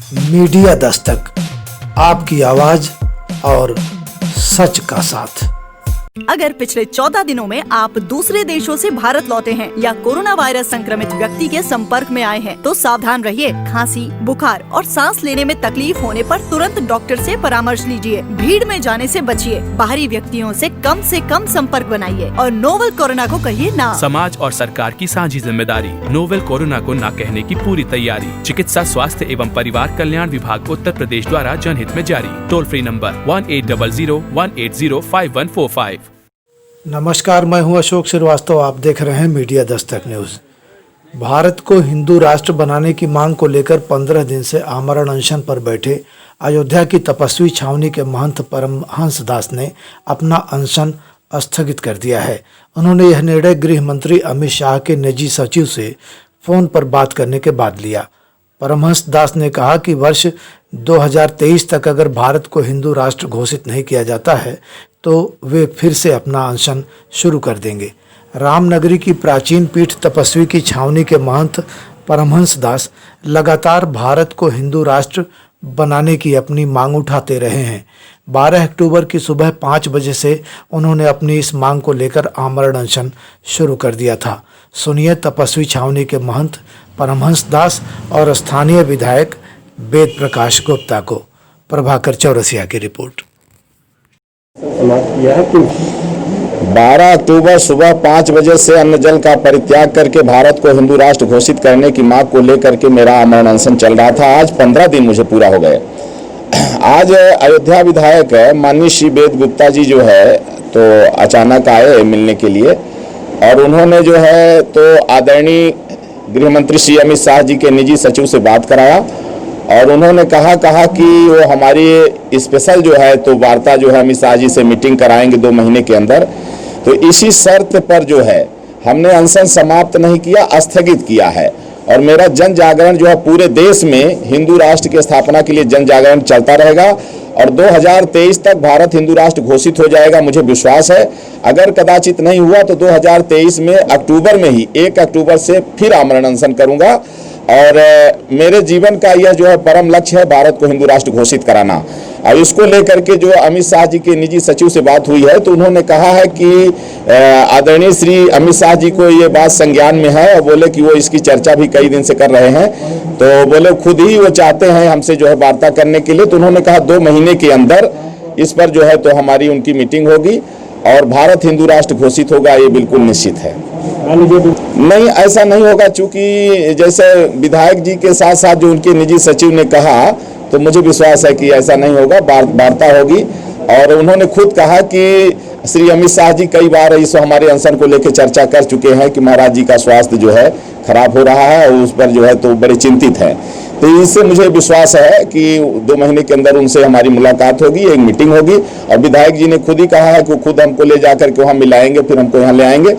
Media Dastak, आपकी आवाज और सच का साथ। अगर पिछले 14 दिनों में आप दूसरे देशों से भारत लौटे हैं या कोरोना वायरस संक्रमित व्यक्ति के संपर्क में आए हैं तो सावधान रहिए। खांसी, बुखार और सांस लेने में तकलीफ होने पर तुरंत डॉक्टर से परामर्श लीजिए। भीड़ में जाने से बचिए। बाहरी व्यक्तियों से कम संपर्क बनाइए और नोवेल कोरोना को कहिए ना। समाज और सरकार की साझी जिम्मेदारी। नोवेल कोरोना को ना कहने की पूरी तैयारी। चिकित्सा, स्वास्थ्य एवं परिवार कल्याण विभाग उत्तर प्रदेश द्वारा जनहित में जारी। Toll free number 1800-180-5145। नमस्कार, मैं हूं अशोक श्रीवास्तव। आप देख रहे हैं मीडिया दस्तक न्यूज। भारत को हिंदू राष्ट्र बनाने की मांग को लेकर 15 दिन से आमरण अनशन पर बैठे अयोध्या की तपस्वी छावनी के महंत परमहंस दास ने अपना अनशन स्थगित कर दिया है। उन्होंने यह निर्णय गृह मंत्री अमित शाह के निजी सचिव से फोन पर बात करने के बाद लिया। परमहंस दास ने कहा कि वर्ष 2023 तक अगर भारत को हिंदू राष्ट्र घोषित नहीं किया जाता है तो वे फिर से अपना अनशन शुरू कर देंगे। रामनगरी की प्राचीन पीठ तपस्वी की छावनी के महंत परमहंस दास लगातार भारत को हिंदू राष्ट्र बनाने की अपनी मांग उठाते रहे हैं। 12 अक्टूबर की सुबह 5 बजे से उन्होंने अपनी इस मांग को लेकर आमरण अनशन शुरू कर दिया था। सुनिए तपस्वी छावनी के महंत परमहंस दास और स्थानीय विधायक वेद प्रकाश गुप्ता को। प्रभाकर चौरसिया की रिपोर्ट। 12 अक्टूबर सुबह 5 बजे से अन्न जल का परित्याग करके भारत को हिंदू राष्ट्र घोषित करने की मांग को लेकर के मेरा आमरण अनशन चल रहा था। आज 15 दिन मुझे पूरा हो गए। आज अयोध्या विधायक माननीय श्री वेद गुप्ता जी जो है तो अचानक आए मिलने के लिए और उन्होंने जो है तो आदरणीय गृह मंत्री श्री अमित शाह जी के निजी सचिव से बात कराया और उन्होंने कहा कि वो हमारी स्पेशल जो है तो वार्ता जो है अमित शाह जी से मीटिंग कराएंगे 2 महीने के अंदर। तो इसी शर्त पर जो है हमने अनशन समाप्त नहीं किया, स्थगित किया है। और मेरा जन जागरण जो है पूरे देश में हिंदू राष्ट्र की स्थापना के लिए जन जागरण चलता रहेगा और 2023 तक भारत हिंदू राष्ट्र घोषित हो जाएगा। मुझे विश्वास है अगर कदाचित नहीं हुआ तो 2023 में अक्टूबर में ही 1 अक्टूबर से फिर आमरण अनशन करूंगा। और मेरे जीवन का यह जो है परम लक्ष्य है भारत को हिंदू राष्ट्र घोषित कराना। और इसको लेकर के जो अमित शाह जी के निजी सचिव से बात हुई है तो उन्होंने कहा है कि आदरणीय श्री अमित शाह जी को ये बात संज्ञान में है और बोले कि वो इसकी चर्चा भी कई दिन से कर रहे हैं। तो बोले खुद ही वो चाहते हैं हमसे जो है वार्ता करने के लिए। तो उन्होंने कहा 2 महीने के अंदर इस पर जो है तो हमारी उनकी मीटिंग होगी और भारत हिंदू राष्ट्र घोषित होगा, ये बिल्कुल निश्चित है। नहीं, ऐसा नहीं होगा चूंकि जैसे विधायक जी के साथ साथ जो उनके निजी सचिव ने कहा तो मुझे विश्वास है कि ऐसा नहीं होगा, वार्ता होगी। और उन्होंने खुद कहा कि श्री अमित शाह जी कई बार इस हमारे अनशन को लेकर चर्चा कर चुके हैं कि महाराज जी का स्वास्थ्य जो है खराब हो रहा है और उस पर जो है तो बड़े चिंतित हैं। तो इससे मुझे विश्वास है कि 2 महीने के अंदर उनसे हमारी मुलाकात होगी, एक मीटिंग होगी। और विधायक जी ने खुद ही कहा है कि वो खुद हमको ले जाकर के वहाँ मिलाएंगे, फिर हमको यहाँ ले आएंगे।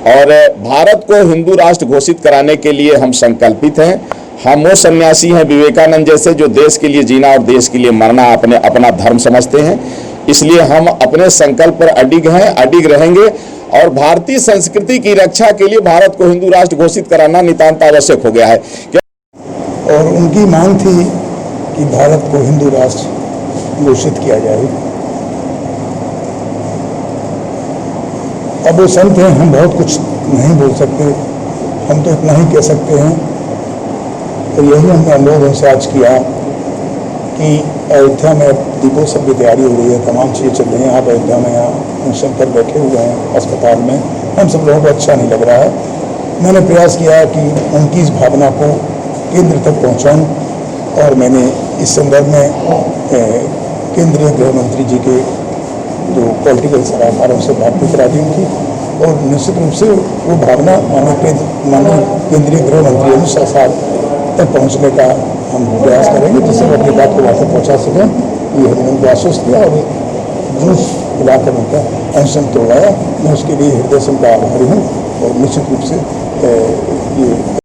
और भारत को हिंदू राष्ट्र घोषित कराने के लिए हम संकल्पित हैं। हम वो सन्यासी हैं विवेकानंद जैसे जो देश के लिए जीना और देश के लिए मरना अपना धर्म समझते हैं। इसलिए हम अपने संकल्प पर अडिग हैं, अडिग रहेंगे और भारतीय संस्कृति की रक्षा के लिए भारत को हिंदू राष्ट्र घोषित कराना नितांत आवश्यक हो गया है। और उनकी मांग थी कि भारत को हिंदू राष्ट्र घोषित किया जाए। अब वो संत हैं, हम बहुत कुछ नहीं बोल सकते, हम तो इतना ही कह सकते हैं। तो यही हमने अनुरोध उनसे आज किया कि अयोध्या में दीपोत्सव की तैयारी हो रही है, तमाम चीज़ें चल रही हैं। आप अयोध्या में यहाँ अनशन पर बैठे हुए हैं अस्पताल में, हम सब लोगों को अच्छा नहीं लग रहा है। मैंने प्रयास किया कि उनकी इस भावना को केंद्र तक पहुँचाऊँ और मैंने इस संदर्भ में केंद्रीय गृह मंत्री जी के जो पॉलिटिकल सलाहकार उनसे बात भी करा दी उनकी। और निश्चित रूप से वो भावना माननीय केंद्रीय गृह मंत्री अमित शाह साहब तक पहुँचने का हम प्रयास करेंगे जिससे वो अपनी बात को वहाँ तक पहुँचा सकें। ये हमने उनको आश्वस्त किया और जूस पिलाकर उनका अनशन तोड़वाया। मैं उसके लिए हृदय से उनका आभारी हूँ और निश्चित रूप से ये